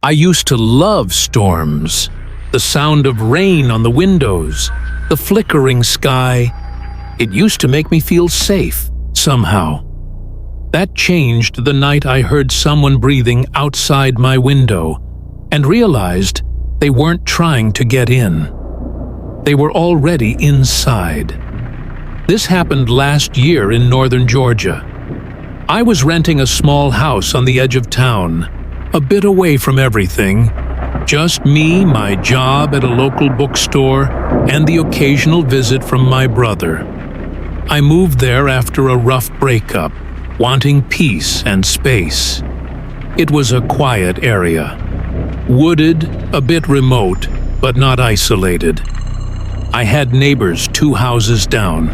I used to love storms. The sound of rain on the windows, the flickering sky. It used to make me feel safe, somehow. That changed the night I heard someone breathing outside my window and realized they weren't trying to get in. They were already inside. This happened last year in northern Georgia. I was renting a small house on the edge of town, a bit away from everything. Just me, my job at a local bookstore, and the occasional visit from my brother. I moved there after a rough breakup, wanting peace and space. It was a quiet area. Wooded, a bit remote, but not isolated. I had neighbors 2 houses down.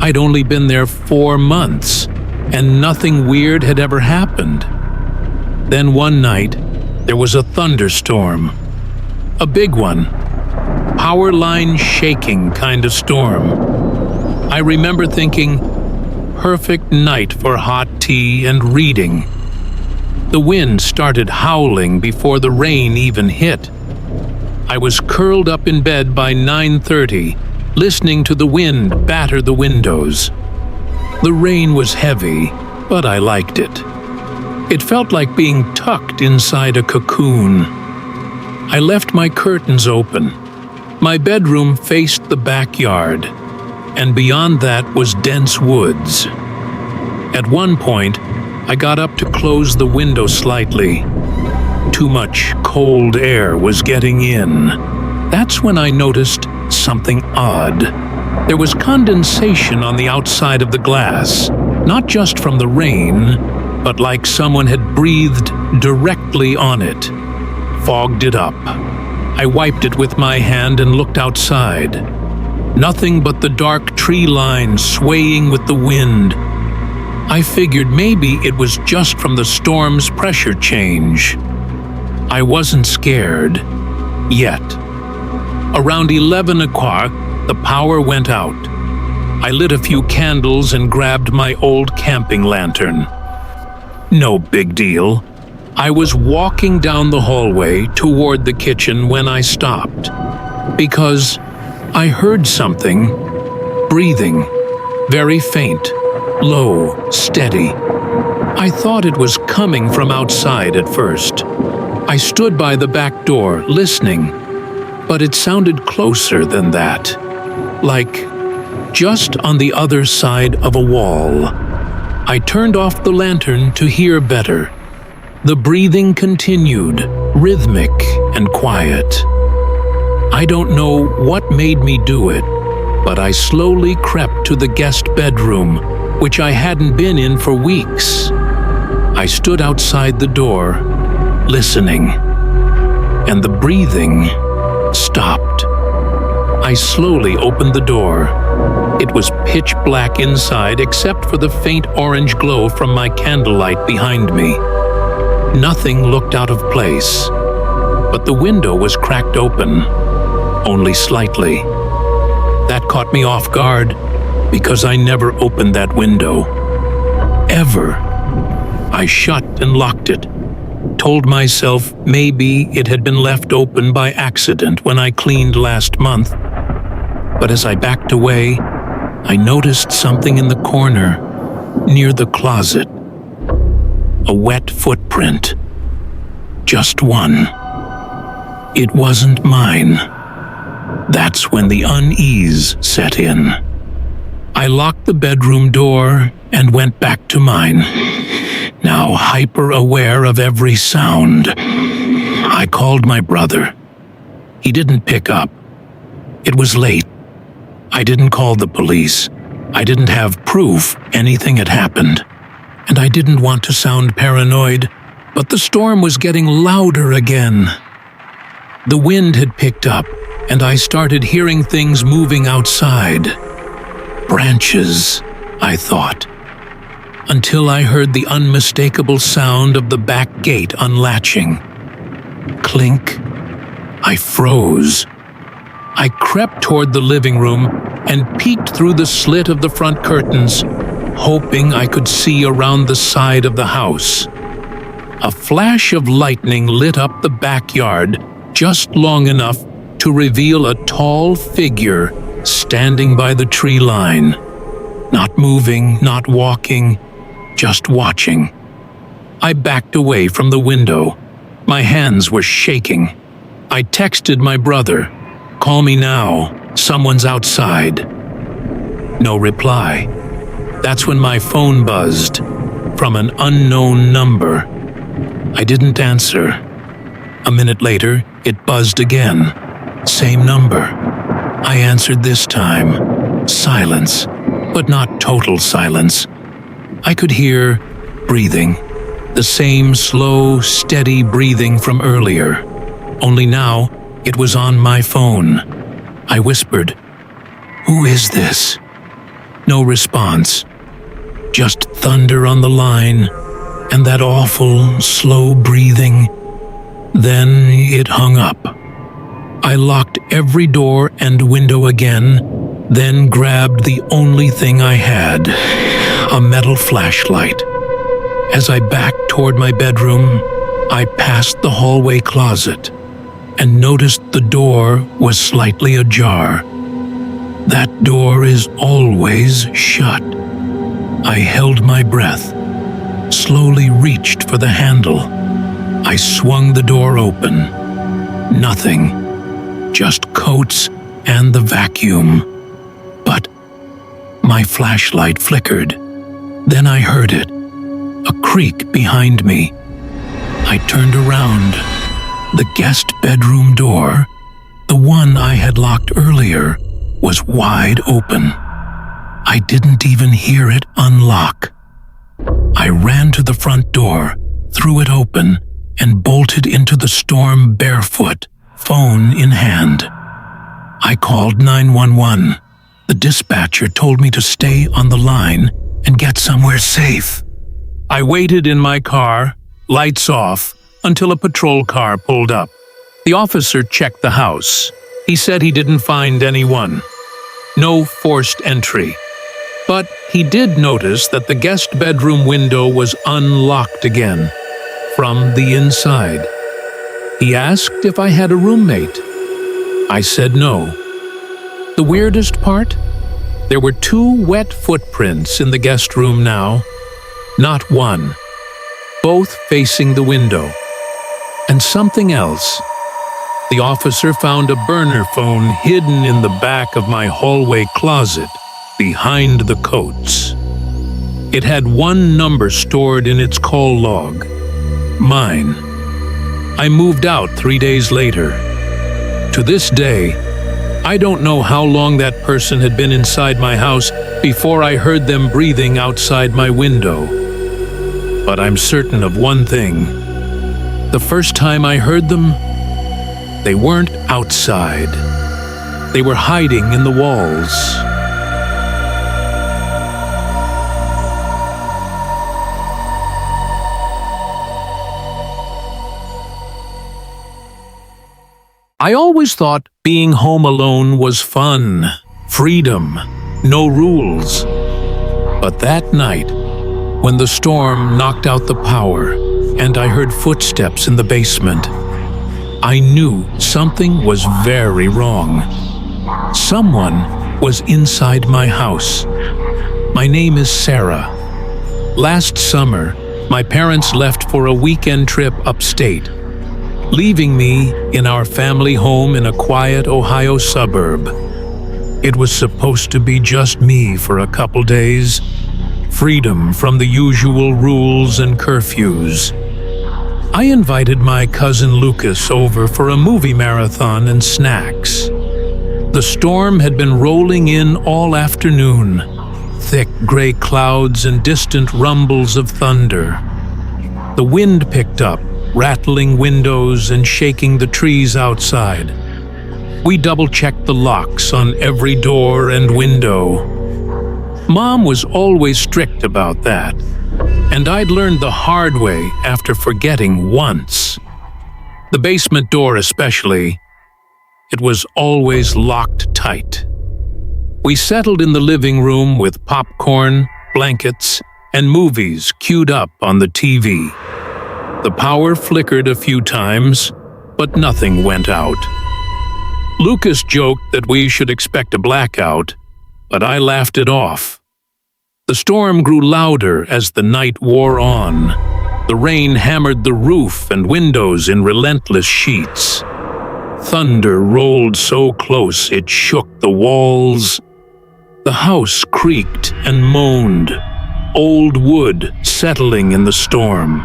I'd only been there 4 months, and nothing weird had ever happened. Then one night, there was a thunderstorm. A big one. Power line shaking kind of storm. I remember thinking, perfect night for hot tea and reading. The wind started howling before the rain even hit. I was curled up in bed by 9:30, listening to the wind batter the windows. The rain was heavy, but I liked it. It felt like being tucked inside a cocoon. I left my curtains open. My bedroom faced the backyard, and beyond that was dense woods. At one point, I got up to close the window slightly. Too much cold air was getting in. That's when I noticed something odd. There was condensation on the outside of the glass, not just from the rain, but like someone had breathed directly on it. Fogged it up. I wiped it with my hand and looked outside. Nothing but the dark tree line swaying with the wind. I figured maybe it was just from the storm's pressure change. I wasn't scared. Yet. Around 11 o'clock, the power went out. I lit a few candles and grabbed my old camping lantern. No big deal. I was walking down the hallway toward the kitchen when I stopped, because I heard something, breathing, very faint, low, steady. I thought it was coming from outside at first. I stood by the back door, listening, but it sounded closer than that, like just on the other side of a wall. I turned off the lantern to hear better. The breathing continued, rhythmic and quiet. I don't know what made me do it, but I slowly crept to the guest bedroom, which I hadn't been in for weeks. I stood outside the door, listening, and the breathing stopped. I slowly opened the door. It was pitch black inside except for the faint orange glow from my candlelight behind me. Nothing looked out of place, but the window was cracked open, only slightly. That caught me off guard because I never opened that window. Ever. I shut and locked it. Told myself maybe it had been left open by accident when I cleaned last month. But as I backed away, I noticed something in the corner, near the closet. A wet footprint. Just one. It wasn't mine. That's when the unease set in. I locked the bedroom door and went back to mine, now hyper-aware of every sound. I called my brother. He didn't pick up. It was late. I didn't call the police. I didn't have proof anything had happened. And I didn't want to sound paranoid, but the storm was getting louder again. The wind had picked up, and I started hearing things moving outside. Branches, I thought. Until I heard the unmistakable sound of the back gate unlatching. Clink. I froze. I crept toward the living room and peeked through the slit of the front curtains, hoping I could see around the side of the house. A flash of lightning lit up the backyard just long enough to reveal a tall figure standing by the tree line. Not moving, not walking, just watching. I backed away from the window. My hands were shaking. I texted my brother, "Call me now, someone's outside." No reply. That's when my phone buzzed from an unknown number. I didn't answer. A minute later, it buzzed again. Same number. I answered this time. Silence, but not total silence. I could hear breathing. The same slow, steady breathing from earlier. Only now, it was on my phone. I whispered, "Who is this?" No response. Just thunder on the line, and that awful, slow breathing. Then it hung up. I locked every door and window again, then grabbed the only thing I had, a metal flashlight. As I backed toward my bedroom, I passed the hallway closet and noticed the door was slightly ajar. That door is always shut. I held my breath, slowly reached for the handle. I swung the door open. Nothing. Just coats and the vacuum. But my flashlight flickered. Then I heard it, a creak behind me. I turned around. The guest bedroom door, the one I had locked earlier, was wide open. I didn't even hear it unlock. I ran to the front door, threw it open, and bolted into the storm barefoot, phone in hand. I called 911. The dispatcher told me to stay on the line and get somewhere safe. I waited in my car, lights off, until a patrol car pulled up. The officer checked the house. He said he didn't find anyone. No forced entry. But he did notice that the guest bedroom window was unlocked again, from the inside. He asked if I had a roommate. I said no. The weirdest part? There were 2 wet footprints in the guest room now. Not one. Both facing the window. And something else. The officer found a burner phone hidden in the back of my hallway closet, behind the coats. It had one number stored in its call log. Mine. I moved out 3 days later. To this day, I don't know how long that person had been inside my house before I heard them breathing outside my window. But I'm certain of one thing. The first time I heard them, they weren't outside. They were hiding in the walls. I always thought being home alone was fun, freedom, no rules. But that night, when the storm knocked out the power and I heard footsteps in the basement, I knew something was very wrong. Someone was inside my house. My name is Sarah. Last summer, my parents left for a weekend trip upstate, leaving me in our family home in a quiet Ohio suburb. It was supposed to be just me for a couple days, freedom from the usual rules and curfews. I invited my cousin Lucas over for a movie marathon and snacks. The storm had been rolling in all afternoon, thick gray clouds and distant rumbles of thunder. The wind picked up, rattling windows and shaking the trees outside. We double-checked the locks on every door and window. Mom was always strict about that, and I'd learned the hard way after forgetting once. The basement door especially, it was always locked tight. We settled in the living room with popcorn, blankets, and movies queued up on the TV. The power flickered a few times, but nothing went out. Lucas joked that we should expect a blackout, but I laughed it off. The storm grew louder as the night wore on. The rain hammered the roof and windows in relentless sheets. Thunder rolled so close it shook the walls. The house creaked and moaned, old wood settling in the storm.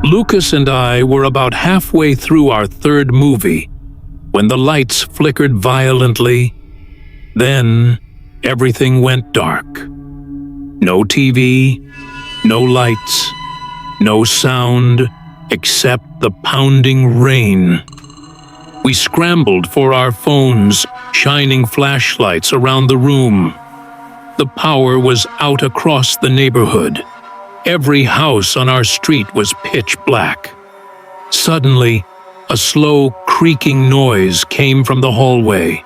Lucas and I were about halfway through our third movie when the lights flickered violently. Then everything went dark. No TV, no lights, no sound except the pounding rain. We scrambled for our phones, shining flashlights around the room. The power was out across the neighborhood. Every house on our street was pitch black. Suddenly, a slow, creaking noise came from the hallway.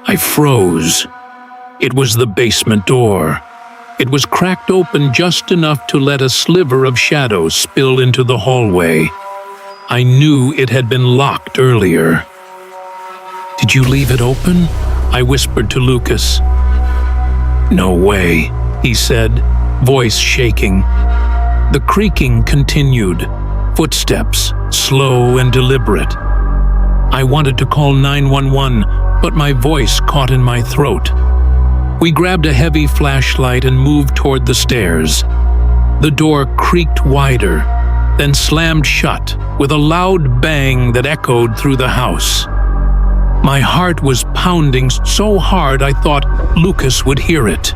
I froze. It was the basement door. It was cracked open just enough to let a sliver of shadow spill into the hallway. I knew it had been locked earlier. "Did you leave it open?" I whispered to Lucas. "No way," he said, voice shaking. The creaking continued, footsteps, slow and deliberate. I wanted to call 911, but my voice caught in my throat. We grabbed a heavy flashlight and moved toward the stairs. The door creaked wider, then slammed shut with a loud bang that echoed through the house. My heart was pounding so hard I thought Lucas would hear it.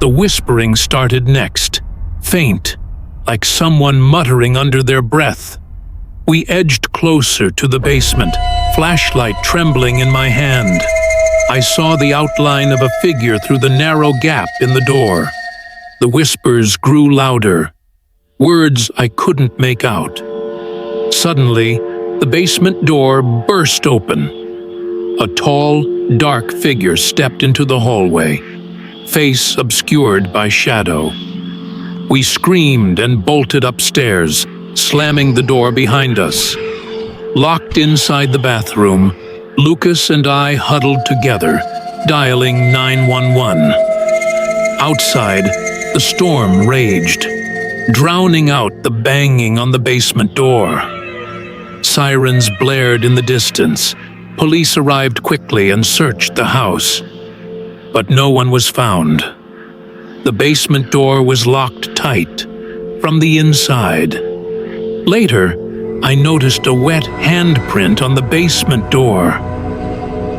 The whispering started next, faint, like someone muttering under their breath. We edged closer to the basement, flashlight trembling in my hand. I saw the outline of a figure through the narrow gap in the door. The whispers grew louder, words I couldn't make out. Suddenly, the basement door burst open. A tall, dark figure stepped into the hallway, face obscured by shadow. We screamed and bolted upstairs, slamming the door behind us. Locked inside the bathroom, Lucas and I huddled together, dialing 911. Outside, the storm raged, drowning out the banging on the basement door. Sirens blared in the distance. Police arrived quickly and searched the house, but no one was found. The basement door was locked tight from the inside. Later, I noticed a wet handprint on the basement door.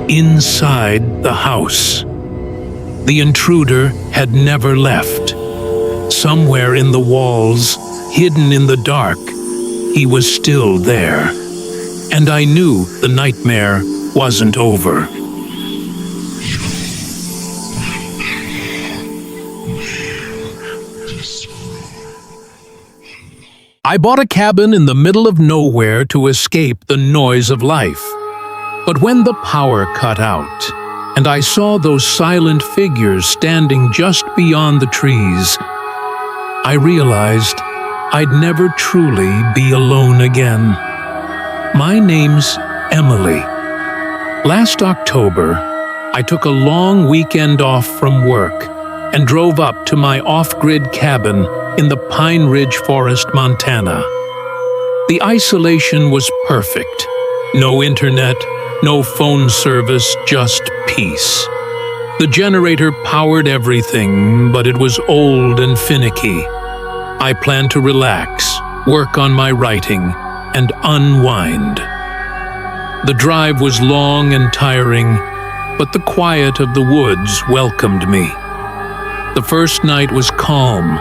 Inside the house. The intruder had never left. Somewhere in the walls, hidden in the dark, he was still there. And I knew the nightmare wasn't over. I bought a cabin in the middle of nowhere to escape the noise of life. But when the power cut out, and I saw those silent figures standing just beyond the trees, I realized I'd never truly be alone again. My name's Emily. Last October, I took a long weekend off from work and drove up to my off-grid cabin in the Pine Ridge Forest, Montana. The isolation was perfect. No internet, no phone service, just peace. The generator powered everything, but it was old and finicky. I planned to relax, work on my writing, and unwind. The drive was long and tiring, but the quiet of the woods welcomed me. The first night was calm,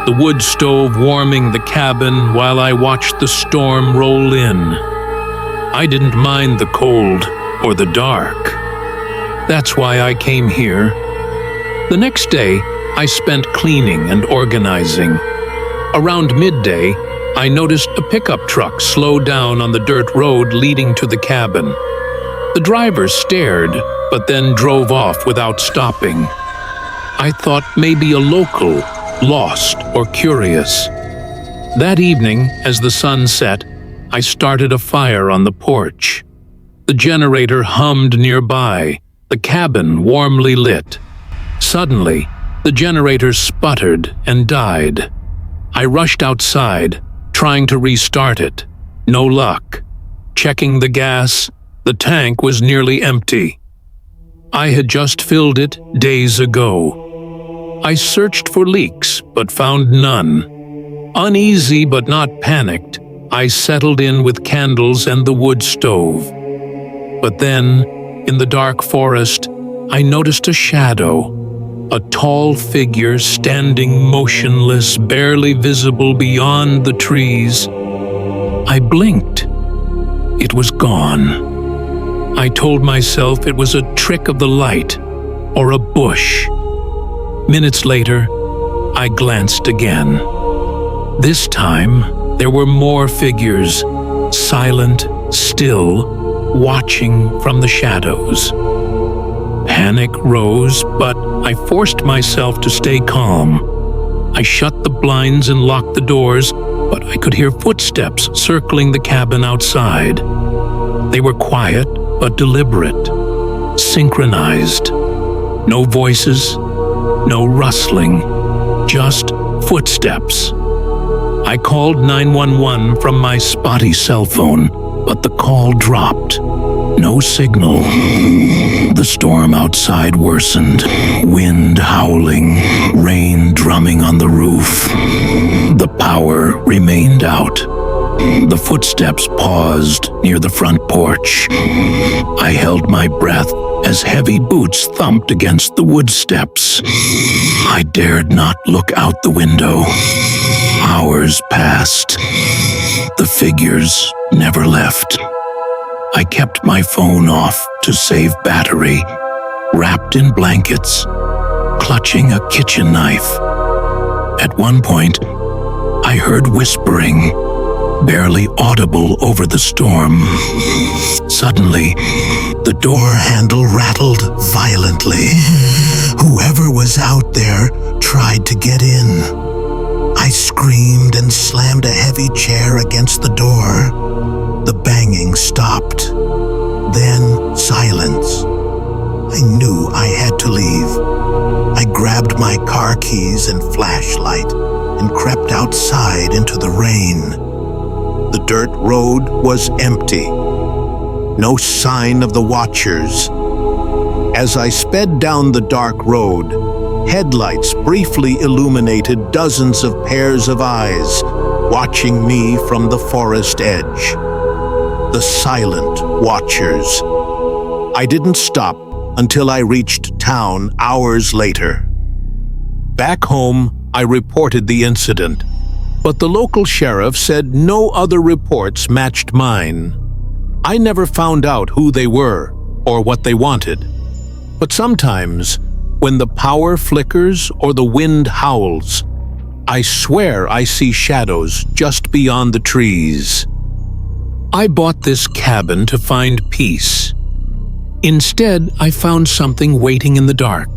the wood stove warming the cabin while I watched the storm roll in. I didn't mind the cold or the dark. That's why I came here. The next day, I spent cleaning and organizing. Around midday, I noticed a pickup truck slow down on the dirt road leading to the cabin. The driver stared, but then drove off without stopping. I thought maybe a local, lost or curious. That evening, as the sun set, I started a fire on the porch. The generator hummed nearby, the cabin warmly lit. Suddenly, the generator sputtered and died. I rushed outside, trying to restart it. No luck. Checking the gas, the tank was nearly empty. I had just filled it days ago. I searched for leaks, but found none. Uneasy but not panicked, I settled in with candles and the wood stove. But then, in the dark forest, I noticed a shadow. A tall figure standing motionless, barely visible beyond the trees. I blinked. It was gone. I told myself it was a trick of the light, or a bush. Minutes later, I glanced again. This time, there were more figures, silent, still, watching from the shadows. Panic rose, but I forced myself to stay calm. I shut the blinds and locked the doors, but I could hear footsteps circling the cabin outside. They were quiet but deliberate, synchronized. No voices, no rustling, just footsteps. I called 911 from my spotty cell phone, but the call dropped. No signal. The storm outside worsened, wind howling, rain drumming on the roof. The power remained out. The footsteps paused near the front porch. I held my breath as heavy boots thumped against the wood steps. I dared not look out the window. Hours passed. The figures never left. I kept my phone off to save battery, wrapped in blankets, clutching a kitchen knife. At one point, I heard whispering, barely audible over the storm. Suddenly, the door handle rattled violently. Whoever was out there tried to get in. I screamed and slammed a heavy chair against the door. The banging stopped. Then silence. I knew I had to leave. I grabbed my car keys and flashlight and crept outside into the rain. The dirt road was empty. No sign of the watchers. As I sped down the dark road, headlights briefly illuminated dozens of pairs of eyes, watching me from the forest edge. The silent watchers. I didn't stop until I reached town hours later. Back home, I reported the incident, but the local sheriff said no other reports matched mine. I never found out who they were or what they wanted. But sometimes, when the power flickers or the wind howls, I swear I see shadows just beyond the trees. I bought this cabin to find peace. Instead, I found something waiting in the dark.